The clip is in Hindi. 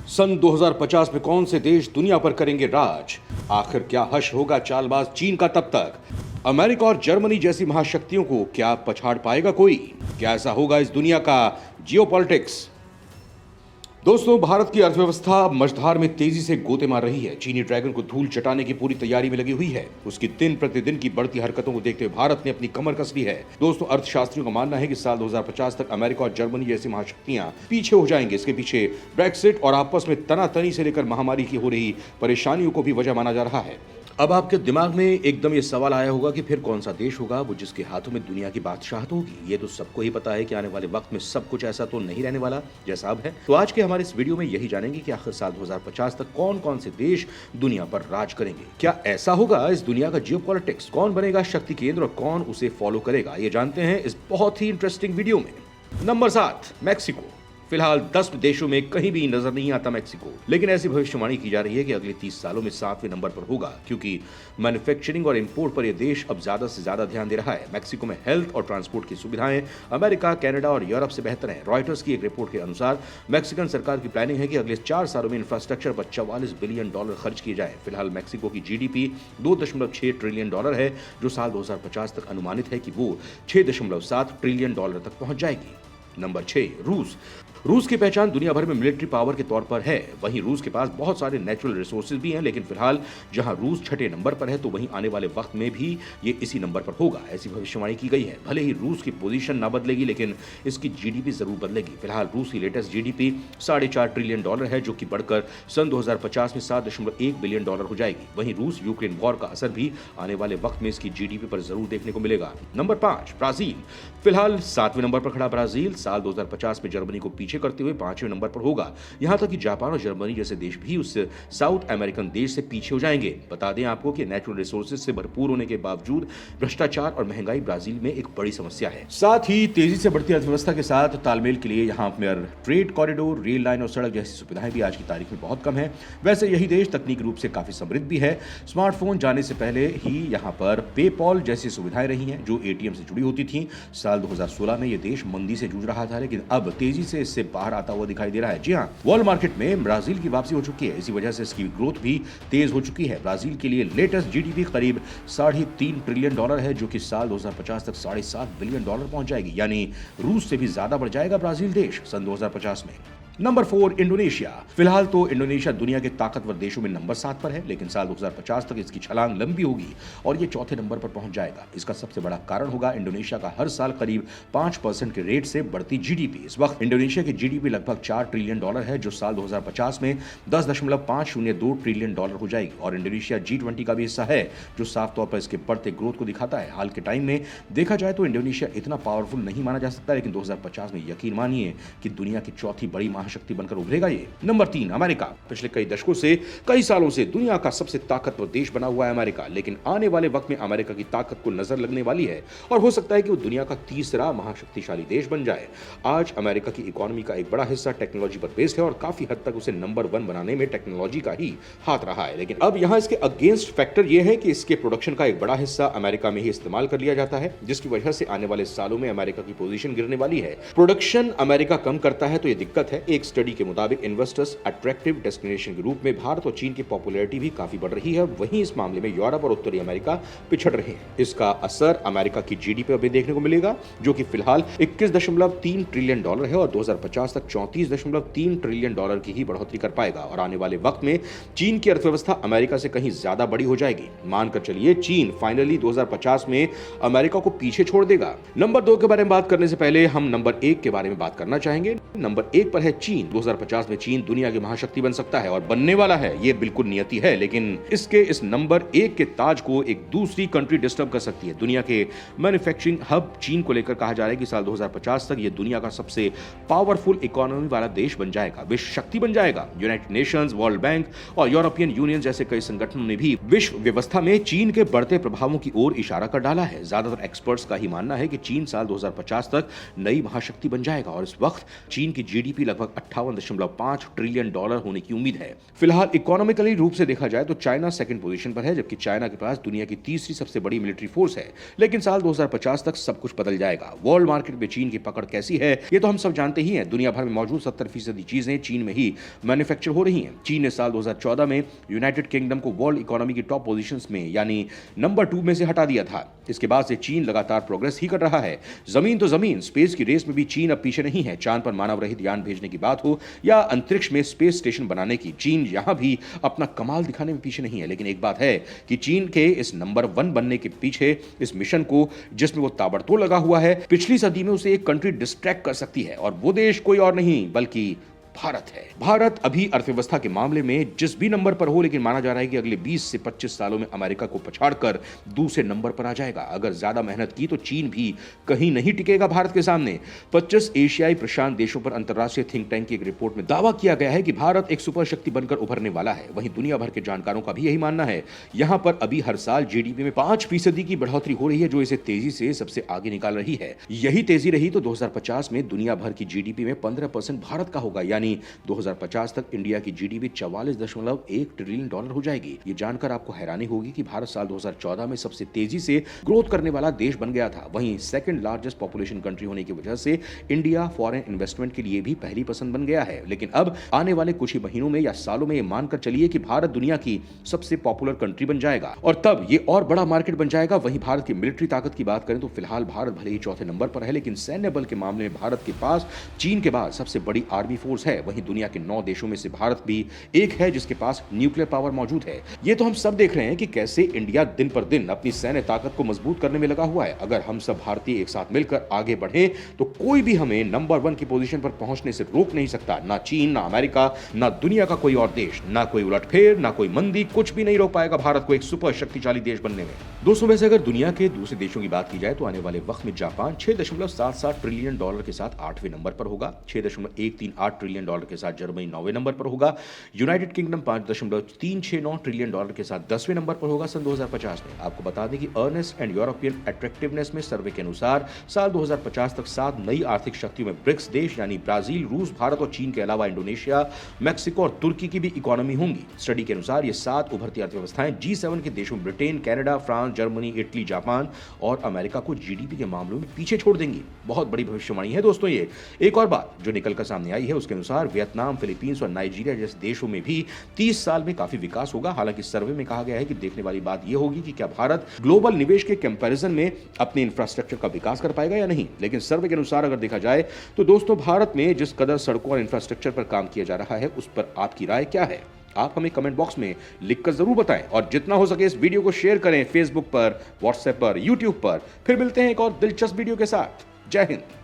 सन 2050 में कौन से देश दुनिया पर करेंगे राज? आखिर क्या हश्र होगा चालबाज चीन का तब तक? अमेरिका और जर्मनी जैसी महाशक्तियों को क्या पछाड़ पाएगा कोई? क्या ऐसा होगा इस दुनिया का जियोपॉलिटिक्स? दोस्तों, भारत की अर्थव्यवस्था मझधार में तेजी से गोते मार रही है। चीनी ड्रैगन को धूल चटाने की पूरी तैयारी में लगी हुई है। उसकी दिन प्रतिदिन की बढ़ती हरकतों को देखते हुए भारत ने अपनी कमर कस ली है। दोस्तों, अर्थशास्त्रियों का मानना है कि साल 2050 तक अमेरिका और जर्मनी जैसी महाशक्तियां पीछे हो जाएंगे। इसके पीछे ब्रेक्सिट और आपस में तनातनी से लेकर महामारी की हो रही परेशानियों को भी वजह माना जा रहा है। अब आपके दिमाग में एकदम ये सवाल आया होगा कि फिर कौन सा देश होगा वो जिसके हाथों में दुनिया की बादशाहत होगी। ये तो सबको ही पता है कि आने वाले वक्त में सब कुछ ऐसा तो नहीं रहने वाला जैसा अब है। तो आज के हमारे इस वीडियो में यही जानेंगे कि आखिर साल 2050 तक कौन कौन से देश दुनिया पर राज करेंगे। क्या ऐसा होगा इस दुनिया का जियोपॉलिटिक्स? कौन बनेगा शक्ति केंद्र और कौन उसे फॉलो करेगा? ये जानते हैं इस बहुत ही इंटरेस्टिंग वीडियो में। Number 7, Mexico. फिलहाल 10 देशों में कहीं भी नजर नहीं आता मैक्सिको, लेकिन ऐसी भविष्यवाणी की जा रही है कि अगले 30 सालों में 7वें नंबर पर होगा, क्योंकि मैन्युफैक्चरिंग और इंपोर्ट पर यह देश अब ज्यादा से ज्यादा ध्यान दे रहा है। मैक्सिको में हेल्थ और ट्रांसपोर्ट की सुविधाएं अमेरिका, कनाडा और यूरोप से बेहतर है। रॉयटर्स की एक रिपोर्ट के अनुसार मैक्सिकन सरकार की प्लानिंग है कि अगले 4 सालों में इंफ्रास्ट्रक्चर पर $44 बिलियन खर्च किए जाए। फिलहाल मैक्सिको की जीडीपी $2.6 ट्रिलियन है, जो साल 2050 तक अनुमानित है कि वो $6.7 ट्रिलियन तक पहुंच जाएगी। नंबर 6, रूस की पहचान दुनिया भर में मिलिट्री पावर के तौर पर है। वहीं रूस के पास बहुत सारे नेचुरल रिसोर्सेज भी हैं, लेकिन फिलहाल जहां रूस 6ठे नंबर पर है, तो वहीं आने वाले वक्त में भी ये इसी नंबर पर होगा, ऐसी भविष्यवाणी की गई है। भले ही रूस की पोजीशन ना बदलेगी, लेकिन इसकी जीडीपी जरूर बदलेगी। फिलहाल रूस की लेटेस्ट जीडीपी $4.5 ट्रिलियन है, जो कि बढ़कर सन 2050 में $7.1 बिलियन हो जाएगी। वहीं रूस यूक्रेन वॉर का असर भी आने वाले वक्त में इसकी जीडीपी पर जरूर देखने को मिलेगा। Number 5, Brazil. फिलहाल 7वें नंबर पर खड़ा ब्राजील साल 2050 में जर्मनी को पीछे करते हुए 5वें नंबर पर होगा। यहां तक कि जापान और जर्मनी जैसे देश भी उस साउथ अमेरिकन देश से पीछे हो जाएंगे। बता दें आपको कि नेचुरल रिसोर्सेज से भरपूर होने के बावजूद भ्रष्टाचार और महंगाई ब्राजील में एक बड़ी समस्या है। साथ ही तेजी से बढ़ती अर्थव्यवस्था के साथ तालमेल के लिए यहां पर ट्रेड कॉरिडोर, रेल लाइन और सड़क जैसी सुविधाएं भी आज की तारीख में बहुत कम है। वैसे यही देश तकनीकी रूप से काफी समृद्ध भी है। स्मार्टफोन जाने से पहले ही यहां पर पेपॉल जैसी सुविधाएं रही हैं, जो एटीएम से जुड़ी होती थी। साल 2016 में यह देश मंदी से जूझ रहा था, लेकिन अब तेजी से इससे बाहर आता हुआ दिखाई दे रहा है। जी हां, वर्ल्ड मार्केट में ब्राजील की वापसी हो चुकी है। इसी वजह से इसकी ग्रोथ भी तेज हो चुकी है। ब्राजील के लिए लेटेस्ट जीडीपी करीब $3.5 ट्रिलियन है, जो कि साल 2050 तक $7.5 बिलियन पहुंच जाएगी। यानी रूस से भी ज्यादा बढ़ जाएगा ब्राजील देश सन 2050 में। Number 4, Indonesia. फिलहाल तो इंडोनेशिया दुनिया के ताकतवर देशों में नंबर 7 पर है, लेकिन साल 2050 तक इसकी छलांग लंबी होगी और ये 4थे नंबर पर पहुंच जाएगा। इसका सबसे बड़ा कारण होगा इंडोनेशिया का हर साल करीब 5% के रेट से बढ़ती जीडीपी। इस वक्त इंडोनेशिया की जीडीपी लगभग $4 ट्रिलियन है, जो साल 2050 में $10.502 ट्रिलियन हो जाएगी। और इंडोनेशिया G20 का भी हिस्सा है, जो साफ तौर पर इसके बढ़ते ग्रोथ को दिखाता है। हाल के टाइम में देखा जाए तो इंडोनेशिया इतना पावरफुल नहीं माना जा सकता, लेकिन 2050 में यकीन मानिए कि दुनिया की चौथी बड़ी शक्ति बनकर उभरेगा ये। Number 3, America. पिछले कई दशकों से, कई सालों से दुनिया का सबसे ताकतवर देश बना हुआ है अमेरिका, लेकिन आने वाले वक्त में अमेरिका की ताकत को नजर लगने वाली है और हो सकता है कि वो दुनिया का तीसरा महाशक्तिशाली देश बन जाए। आज अमेरिका की इकोनॉमी का एक बड़ा हिस्सा टेक्नोलॉजी पर बेस्ड है और काफी हद तक उसे नंबर 1 बनाने में टेक्नोलॉजी का ही हाथ रहा है। लेकिन अब यहां इसके अगेंस्ट फैक्टर यह है कि इसके प्रोडक्शन का एक बड़ा हिस्सा अमेरिका में ही इस्तेमाल कर लिया जाता है, जिसकी वजह से आने वाले सालों में अमेरिका की पोजीशन गिरने वाली है। प्रोडक्शन अमेरिका कम करता है तो यह दिक्कत है। एक स्टडी के मुताबिक इन्वेस्टर्स अट्रैक्टिव डेस्टिनेशन के रूप में भारत और चीन की पॉपुलैरिटी भी काफी बढ़ रही है। वहीं इस मामले में यूरोप और उत्तरी अमेरिका पिछड़ रहे हैं। इसका असर अमेरिका की जीडीपी पर भी देखने को मिलेगा, जो कि फिलहाल $21.3 ट्रिलियन है और 2050 तक $34.3 ट्रिलियन की ही बढ़ोतरी कर पाएगा। और आने वाले वक्त में चीन की अर्थव्यवस्था अमेरिका से कहीं ज्यादा बड़ी हो जाएगी। मानकर चलिए चीन फाइनली 2050 में अमेरिका को पीछे छोड़ देगा। नंबर 2 के बारे में बात करने से पहले हम नंबर 1 के बारे में बात करना चाहेंगे। नंबर 1 पर है चीन। 2050 में चीन दुनिया की महाशक्ति बन सकता है और बनने वाला है, ये बिल्कुल नियति है। लेकिन इसके इस नंबर 1 के ताज को एक दूसरी कंट्री डिस्टर्ब कर सकती है। दुनिया के मैन्युफैक्चरिंग हब चीन को लेकर कहा जा रहा है कि साल 2050 तक ये दुनिया का सबसे पावरफुल इकोनॉमी वाला देश बन जाएगा, विश्व शक्ति बन जाएगा। यूनाइटेड नेशंस, वर्ल्ड बैंक और यूरोपियन यूनियन जैसे कई संगठनों ने भी विश्व व्यवस्था में चीन के बढ़ते प्रभावों की ओर इशारा कर डाला है। ज्यादातर एक्सपर्ट्स का ही मानना है कि चीन साल 2050 तक नई महाशक्ति बन जाएगा और इस वक्त चीन की जीडीपी लगभग लगभग 58.5 ट्रिलियन डॉलर होने की उम्मीद है। फिलहाल इकोनॉमिकली रूप से देखा जाए तो चाइना सेकंड पोजीशन पर है, जबकि चाइना के पास दुनिया की तीसरी सबसे बड़ी मिलिट्री फोर्स है। लेकिन साल 2050 तक सब कुछ बदल जाएगा। वर्ल्ड मार्केट में चीन की पकड़ कैसी है ये तो हम सब जानते ही हैं। दुनिया भर में मौजूद 70% चीजें चीन में ही मैन्युफैक्चर हो रही हैं। चीन ने साल 2014 में यूनाइटेड किंगडम को वर्ल्ड इकोनॉमी की टॉप पोजीशंस में यानी नंबर 2 में से हटा दिया था। इसके बाद से चीन लगातार प्रोग्रेस ही कर रहा है। जमीन तो जमीन, स्पेस की रेस में भी चीन अब पीछे नहीं है। चांद पर मानव रहित यान भेजने की बात हो या अंतरिक्ष में स्पेस स्टेशन बनाने की, चीन यहां भी अपना कमाल दिखाने में पीछे नहीं है। लेकिन एक बात है कि चीन के इस नंबर 1 बनने के पीछे, इस मिशन को जिसमें वो ताबड़तोड़ लगा हुआ है, पिछली सदी में उसे एक कंट्री डिस्ट्रैक्ट कर सकती है, और वो देश कोई और नहीं बल्कि भारत है। भारत अभी अर्थव्यवस्था के मामले में जिस भी नंबर पर हो, लेकिन माना जा रहा है कि अगले 20 से 25 सालों में अमेरिका को पछाड़कर दूसरे नंबर पर आ जाएगा। अगर ज्यादा मेहनत की तो चीन भी कहीं नहीं टिकेगा भारत के सामने। 25 एशियाई प्रशांत देशों पर अंतरराष्ट्रीय थिंक टैंक की एक रिपोर्ट में दावा किया गया है कि भारत एक सुपर शक्ति बनकर उभरने वाला है। वहीं दुनिया भर के जानकारों का भी यही मानना है। यहां पर अभी हर साल जीडीपी में 5% की बढ़ोतरी हो रही है, जो इसे तेजी से सबसे आगे निकाल रही है। यही तेजी रही तो 2050 में दुनिया भर की जीडीपी में 15% भारत का होगा, यानी 2050 तक इंडिया की जीडीपी 44.1 ट्रिलियन डॉलर हो जाएगी। ये जानकर आपको हैरानी होगी कि भारत साल 2014 में सबसे तेजी से ग्रोथ करने वाला देश बन गया था। वहीं सेकंड लार्जेस्ट पॉपुलेशन कंट्री होने की वजह से इंडिया फॉरेन इन्वेस्टमेंट के लिए भी पहली पसंद बन गया है। लेकिन अब आने वाले कुछ ही महीनों में या सालों में ये मानकर चलिए कि भारत दुनिया की सबसे पॉपुलर कंट्री बन जाएगा, और तब ये और बड़ा मार्केट बन जाएगा। वहीं भारत की मिलिट्री ताकत की बात करें तो फिलहाल भारत भले ही चौथे नंबर पर है, लेकिन सैन्य बल के मामले में भारत के पास चीन के बाद सबसे बड़ी आर्मी फोर्स है। वहीं दुनिया के 9 देशों में से भारत भी एक है जिसके पास न्यूक्लियर पावर मौजूद है। ये तो हम सब देख रहे हैं कि कैसे इंडिया दिन पर दिन अपनी सैन्य ताकत को मजबूत करने में लगा हुआ है। अगर हम सब भारतीय एक साथ मिलकर आगे बढ़े तो कोई भी हमें नंबर 1 की पोजीशन पर पहुंचने से रोक नहीं सकता। ना चीन, ना अमेरिका, ना दुनिया का कोई और देश, ना कोई उलटफेर, ना कोई मंदी, कुछ भी नहीं रोक पाएगा भारत को एक सुपर शक्तिशाली देश बनने में। दोस्तों, वैसे अगर दुनिया के दूसरे देशों की बात की जाए तो आने वाले वक्त में जापान 6.77 ट्रिलियन डॉलर के साथ 8वें नंबर पर होगा। 6.138 ट्रिलियन डॉलर के साथ जर्मनी 9वें नंबर पर होगा। यूनाइटेड किंगडम 5.369 ट्रिलियन डॉलर के साथ 10वें नंबर पर होगा सन 2050 में। आपको बता दें कि अर्नेस्ट एंड यूरोपियन अट्रैक्टिवनेस में सर्वे के अनुसार साल 2050 तक 7 नई आर्थिक शक्तियों में ब्रिक्स देश यानी ब्राजील, रूस, भारत और चीन के अलावा इंडोनेशिया, मैक्सिको और तुर्की की भी इकोनॉमी होंगी। स्टडी के अनुसार ये 7 उभरती अर्थव्यवस्थाएं G7 के देशों Britain, Canada, France, Germany, Italy, Japan और अमेरिका को जीडीपी के मामलों में पीछे छोड़ देंगी। बहुत बड़ी भविष्यवाणी है दोस्तों ये। एक और बात जो निकलकर सामने आई है उसके अनुसार वियतनाम, फिलीपींस और नाइजीरिया जैसे देशों में भी 30 साल में काफी विकास होगा। हालांकि सर्वे में कहा गया है कि देखने वाली बात यह होगी कि क्या भारत ग्लोबल निवेश के कंपैरिजन में अपने इंफ्रास्ट्रक्चर का विकास कर पाएगा या नहीं। लेकिन सर्वे के अनुसार अगर देखा जाए तो दोस्तों, भारत में जिस कदर सड़कों और इंफ्रास्ट्रक्चर पर काम किया जा रहा है उस पर आपकी राय क्या है? आप हमें कमेंट बॉक्स में लिखकर जरूर बताएं, और जितना हो सके इस वीडियो को शेयर करें फेसबुक पर, व्हाट्सएप पर, यूट्यूब पर। फिर मिलते हैं एक और दिलचस्प वीडियो के साथ। जय हिंद।